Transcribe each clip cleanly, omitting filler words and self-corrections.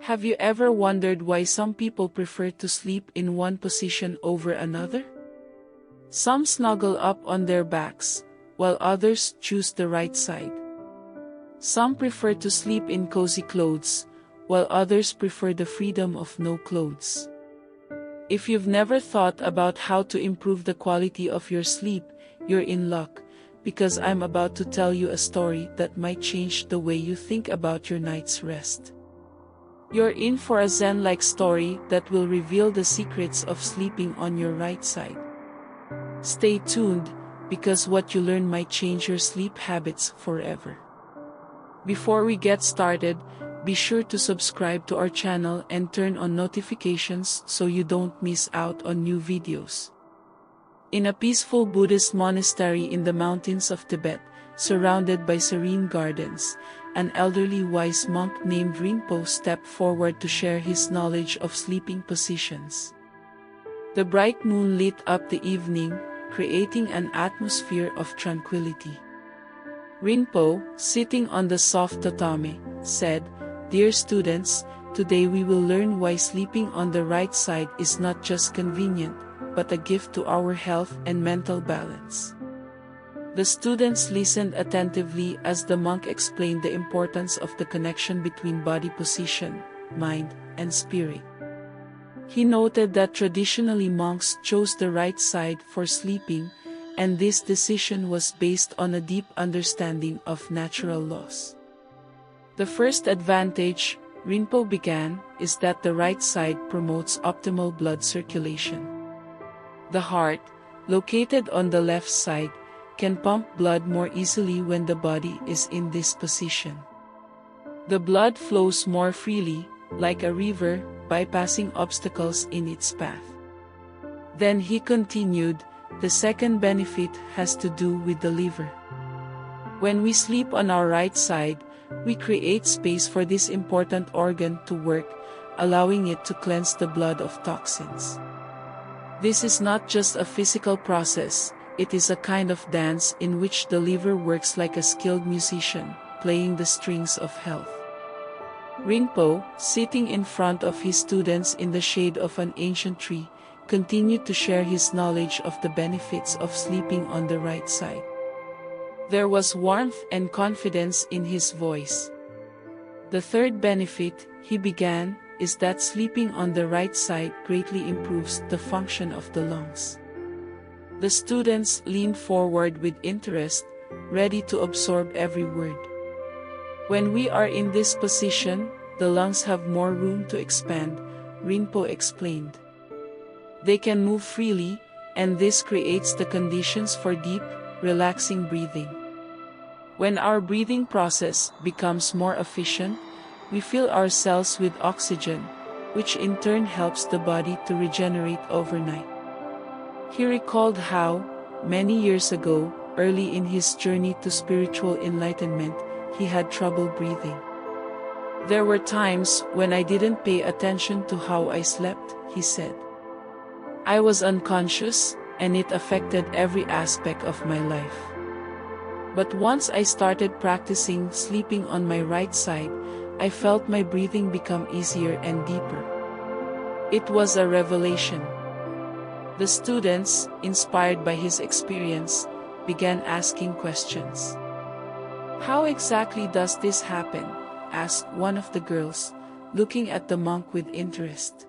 Have you ever wondered why some people prefer to sleep in one position over another? Some snuggle up on their backs, while others choose the right side. Some prefer to sleep in cozy clothes, while others prefer the freedom of no clothes. If you've never thought about how to improve the quality of your sleep, you're in luck, because I'm about to tell you a story that might change the way you think about your night's rest. You're in for a Zen-like story that will reveal the secrets of sleeping on your right side. Stay tuned, because what you learn might change your sleep habits forever. Before we get started, be sure to subscribe to our channel and turn on notifications so you don't miss out on new videos. In a peaceful Buddhist monastery in the mountains of Tibet, surrounded by serene gardens, an elderly wise monk named Rinpo stepped forward to share his knowledge of sleeping positions. The bright moon lit up the evening, creating an atmosphere of tranquility. Rinpo, sitting on the soft tatami, said, "Dear students, today we will learn why sleeping on the right side is not just convenient, but a gift to our health and mental balance." The students listened attentively as the monk explained the importance of the connection between body position, mind, and spirit. He noted that traditionally monks chose the right side for sleeping, and this decision was based on a deep understanding of natural laws. The first advantage, Rinpo began, is that the right side promotes optimal blood circulation. The heart, located on the left side, can pump blood more easily when the body is in this position. The blood flows more freely, like a river, bypassing obstacles in its path. Then he continued, the second benefit has to do with the liver. When we sleep on our right side, we create space for this important organ to work, allowing it to cleanse the blood of toxins. This is not just a physical process, it is a kind of dance in which the liver works like a skilled musician, playing the strings of health. Rinpo, sitting in front of his students in the shade of an ancient tree, continued to share his knowledge of the benefits of sleeping on the right side. There was warmth and confidence in his voice. The third benefit, he began, is that sleeping on the right side greatly improves the function of the lungs. The students leaned forward with interest, ready to absorb every word. When we are in this position, the lungs have more room to expand, Rinpo explained. They can move freely, and this creates the conditions for deep, relaxing breathing. When our breathing process becomes more efficient, we fill our cells with oxygen, which in turn helps the body to regenerate overnight. He recalled how, many years ago, early in his journey to spiritual enlightenment, he had trouble breathing. There were times when I didn't pay attention to how I slept, he said. I was unconscious, and it affected every aspect of my life. But once I started practicing sleeping on my right side, I felt my breathing become easier and deeper. It was a revelation. The students, inspired by his experience, began asking questions. How exactly does this happen? Asked one of the girls, looking at the monk with interest.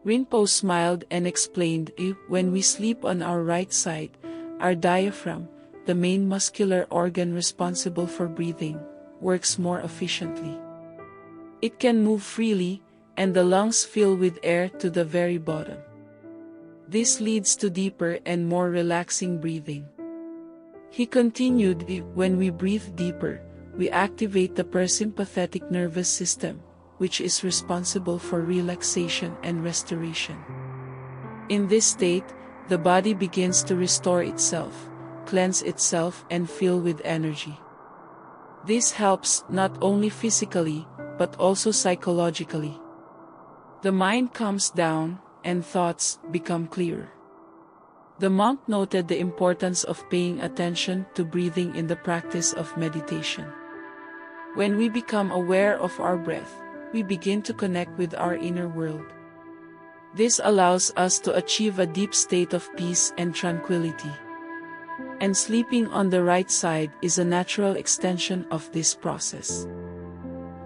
Rinpo smiled and explained, when we sleep on our right side, our diaphragm, the main muscular organ responsible for breathing, works more efficiently. It can move freely, and the lungs fill with air to the very bottom. This leads to deeper and more relaxing breathing. He continued, when we breathe deeper, we activate the parasympathetic nervous system, which is responsible for relaxation and restoration. In this state, the body begins to restore itself, cleanse itself and fill with energy. This helps not only physically, but also psychologically. The mind calms down, and thoughts become clearer. The monk noted the importance of paying attention to breathing in the practice of meditation. When we become aware of our breath, we begin to connect with our inner world. This allows us to achieve a deep state of peace and tranquility. And sleeping on the right side is a natural extension of this process.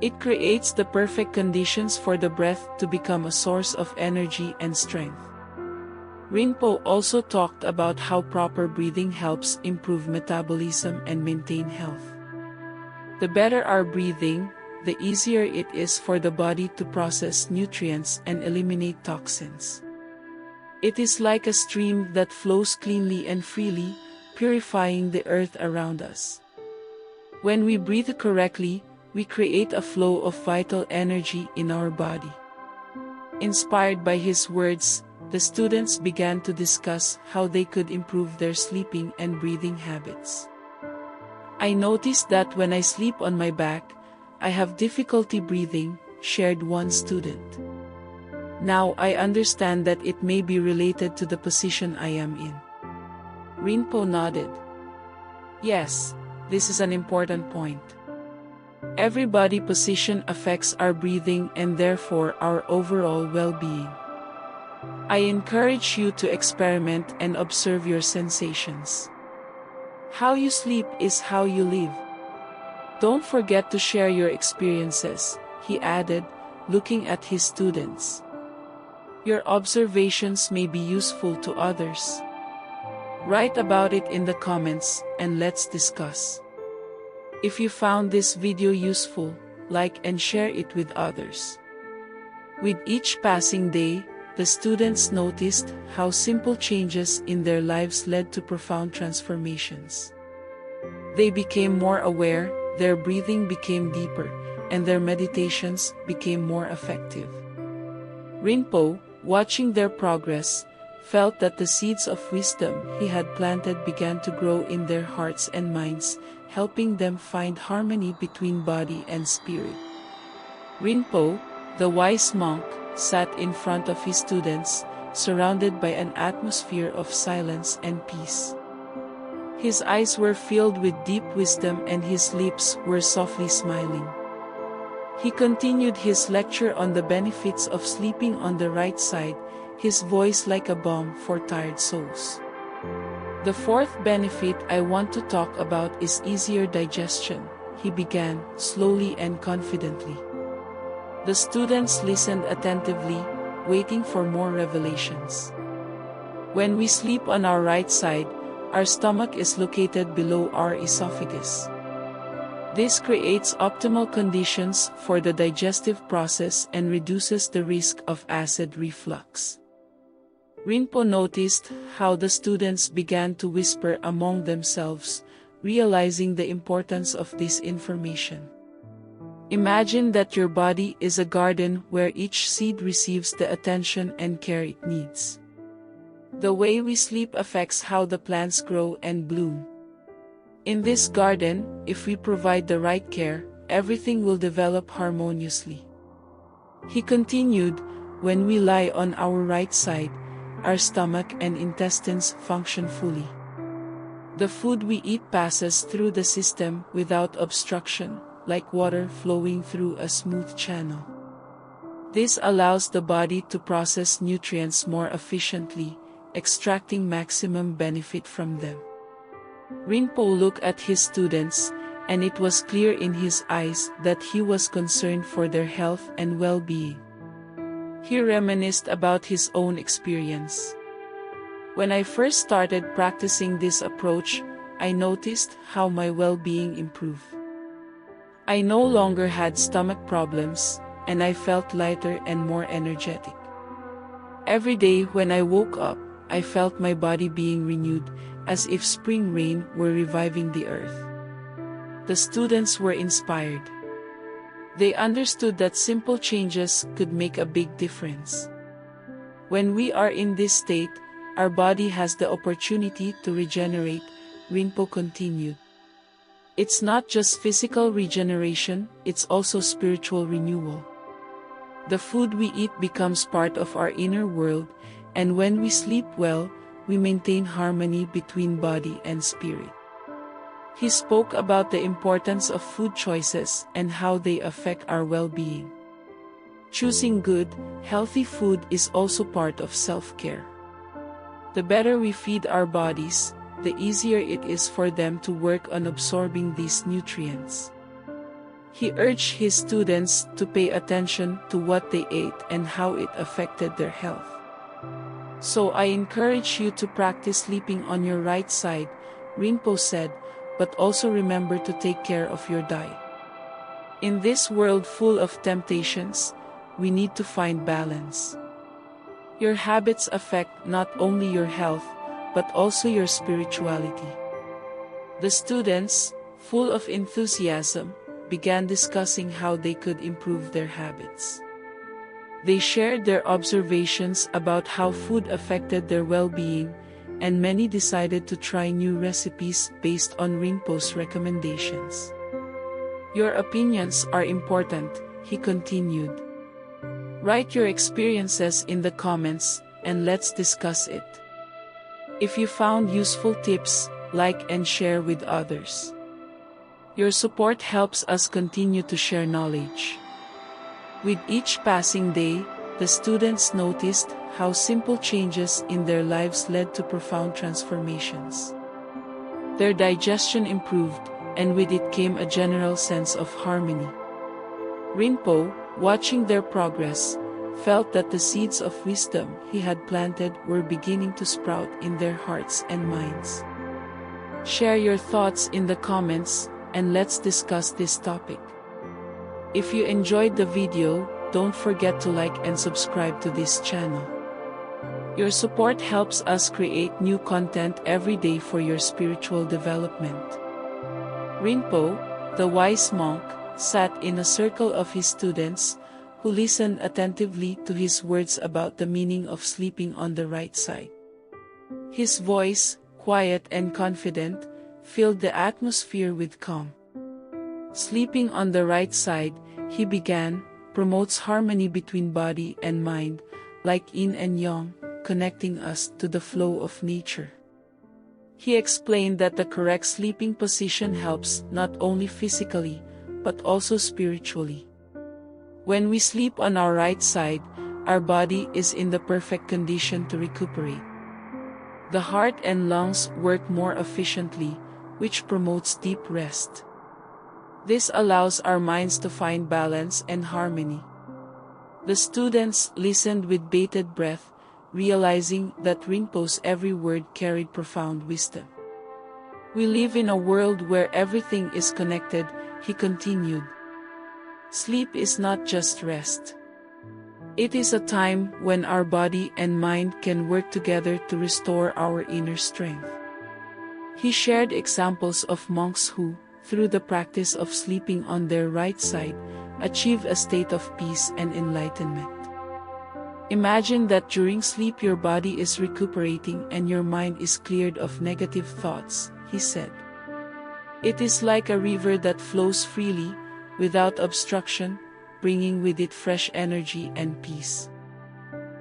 It creates the perfect conditions for the breath to become a source of energy and strength. Rinpo also talked about how proper breathing helps improve metabolism and maintain health. The better our breathing, the easier it is for the body to process nutrients and eliminate toxins. It is like a stream that flows cleanly and freely, purifying the earth around us. When we breathe correctly, we create a flow of vital energy in our body. Inspired by his words, the students began to discuss how they could improve their sleeping and breathing habits. I noticed that when I sleep on my back, I have difficulty breathing, shared one student. Now I understand that it may be related to the position I am in. Rinpo nodded. Yes, this is an important point. Every body position affects our breathing and therefore our overall well-being. I encourage you to experiment and observe your sensations. How you sleep is how you live. Don't forget to share your experiences, he added, looking at his students. Your observations may be useful to others. Write about it in the comments, and let's discuss. If you found this video useful, like and share it with others. With each passing day, the students noticed how simple changes in their lives led to profound transformations. They became more aware, their breathing became deeper, and their meditations became more effective. Rinpo, watching their progress, felt that the seeds of wisdom he had planted began to grow in their hearts and minds, helping them find harmony between body and spirit. Rinpo, the wise monk, sat in front of his students, surrounded by an atmosphere of silence and peace. His eyes were filled with deep wisdom and his lips were softly smiling. He continued his lecture on the benefits of sleeping on the right side, his voice like a balm for tired souls. The fourth benefit I want to talk about is easier digestion, he began, slowly and confidently. The students listened attentively, waiting for more revelations. When we sleep on our right side, our stomach is located below our esophagus. This creates optimal conditions for the digestive process and reduces the risk of acid reflux. Rinpo noticed how the students began to whisper among themselves, realizing the importance of this information. Imagine that your body is a garden where each seed receives the attention and care it needs. The way we sleep affects how the plants grow and bloom. In this garden, if we provide the right care, everything will develop harmoniously. He continued, when we lie on our right side, our stomach and intestines function fully. The food we eat passes through the system without obstruction, like water flowing through a smooth channel. This allows the body to process nutrients more efficiently, extracting maximum benefit from them. Rinpo looked at his students, and it was clear in his eyes that he was concerned for their health and well-being. He reminisced about his own experience. When I first started practicing this approach, I noticed how my well-being improved. I no longer had stomach problems, and I felt lighter and more energetic. Every day when I woke up, I felt my body being renewed, as if spring rain were reviving the earth. The students were inspired. They understood that simple changes could make a big difference. When we are in this state, our body has the opportunity to regenerate, Rinpo continued. It's not just physical regeneration, it's also spiritual renewal. The food we eat becomes part of our inner world, and when we sleep well, we maintain harmony between body and spirit. He spoke about the importance of food choices and how they affect our well-being. Choosing good, healthy food is also part of self-care. The better we feed our bodies, the easier it is for them to work on absorbing these nutrients. He urged his students to pay attention to what they ate and how it affected their health. So I encourage you to practice sleeping on your right side, Rinpo said, but also remember to take care of your diet. In this world full of temptations, we need to find balance. Your habits affect not only your health, but also your spirituality. The students, full of enthusiasm, began discussing how they could improve their habits. They shared their observations about how food affected their well-being, and many decided to try new recipes based on Rinpo's recommendations. Your opinions are important, he continued. Write your experiences in the comments, and let's discuss it. If you found useful tips, like and share with others. Your support helps us continue to share knowledge. With each passing day, the students noticed how simple changes in their lives led to profound transformations. Their digestion improved, and with it came a general sense of harmony. Rinpo, watching their progress, felt that the seeds of wisdom he had planted were beginning to sprout in their hearts and minds. Share your thoughts in the comments, and let's discuss this topic. If you enjoyed the video, don't forget to like and subscribe to this channel. Your support helps us create new content every day for your spiritual development. Rinpo, the wise monk, sat in a circle of his students, who listened attentively to his words about the meaning of sleeping on the right side. His voice, quiet and confident, filled the atmosphere with calm. Sleeping on the right side, he began, promotes harmony between body and mind, like yin and yang, connecting us to the flow of nature. He explained that the correct sleeping position helps not only physically, but also spiritually. When we sleep on our right side, our body is in the perfect condition to recuperate. The heart and lungs work more efficiently, which promotes deep rest. This allows our minds to find balance and harmony. The students listened with bated breath, realizing that Rinpo's every word carried profound wisdom. We live in a world where everything is connected, he continued. Sleep is not just rest. It is a time when our body and mind can work together to restore our inner strength. He shared examples of monks who, through the practice of sleeping on their right side, achieve a state of peace and enlightenment. Imagine that during sleep your body is recuperating and your mind is cleared of negative thoughts, he said. It is like a river that flows freely, without obstruction, bringing with it fresh energy and peace.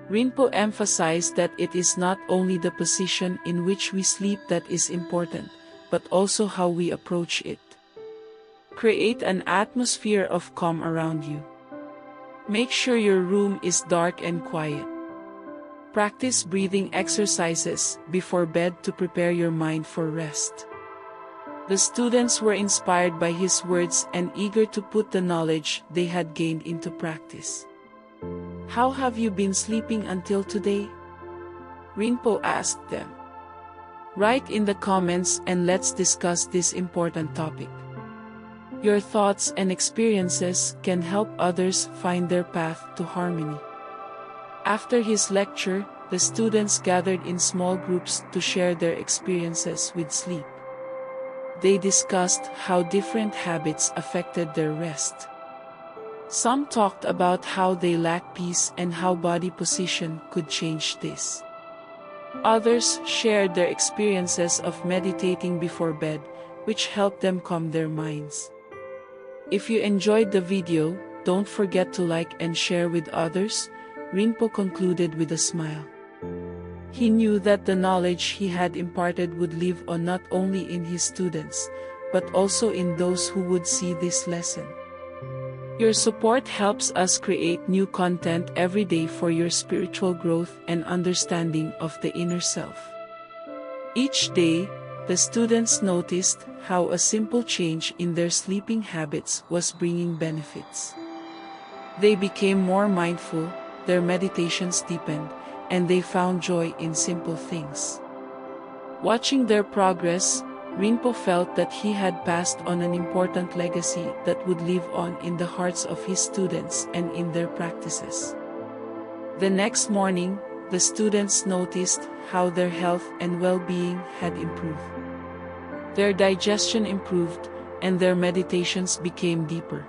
Rinpo emphasized that it is not only the position in which we sleep that is important, but also how we approach it. Create an atmosphere of calm around you. Make sure your room is dark and quiet. Practice breathing exercises before bed to prepare your mind for rest. The students were inspired by his words and eager to put the knowledge they had gained into practice. How have you been sleeping until today? Rinpo asked them. Write in the comments and let's discuss this important topic. Your thoughts and experiences can help others find their path to harmony. After his lecture, the students gathered in small groups to share their experiences with sleep. They discussed how different habits affected their rest. Some talked about how they lack peace and how body position could change this. Others shared their experiences of meditating before bed, which helped them calm their minds. If you enjoyed the video, don't forget to like and share with others, Rinpo concluded with a smile. He knew that the knowledge he had imparted would live on not only in his students, but also in those who would see this lesson. Your support helps us create new content every day for your spiritual growth and understanding of the inner self. Each day, the students noticed how a simple change in their sleeping habits was bringing benefits. They became more mindful, their meditations deepened, and they found joy in simple things. Watching their progress, Rinpo felt that he had passed on an important legacy that would live on in the hearts of his students and in their practices. The next morning, the students noticed how their health and well-being had improved. Their digestion improved, and their meditations became deeper.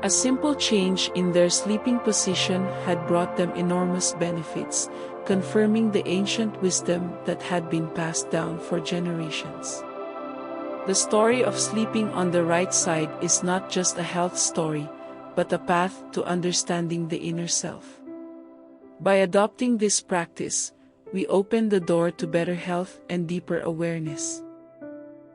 A simple change in their sleeping position had brought them enormous benefits, confirming the ancient wisdom that had been passed down for generations. The story of sleeping on the right side is not just a health story, but a path to understanding the inner self. By adopting this practice, we open the door to better health and deeper awareness.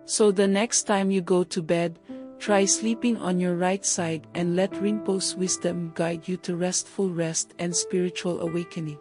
So the next time you go to bed, try sleeping on your right side and let Rinpo's wisdom guide you to restful rest and spiritual awakening.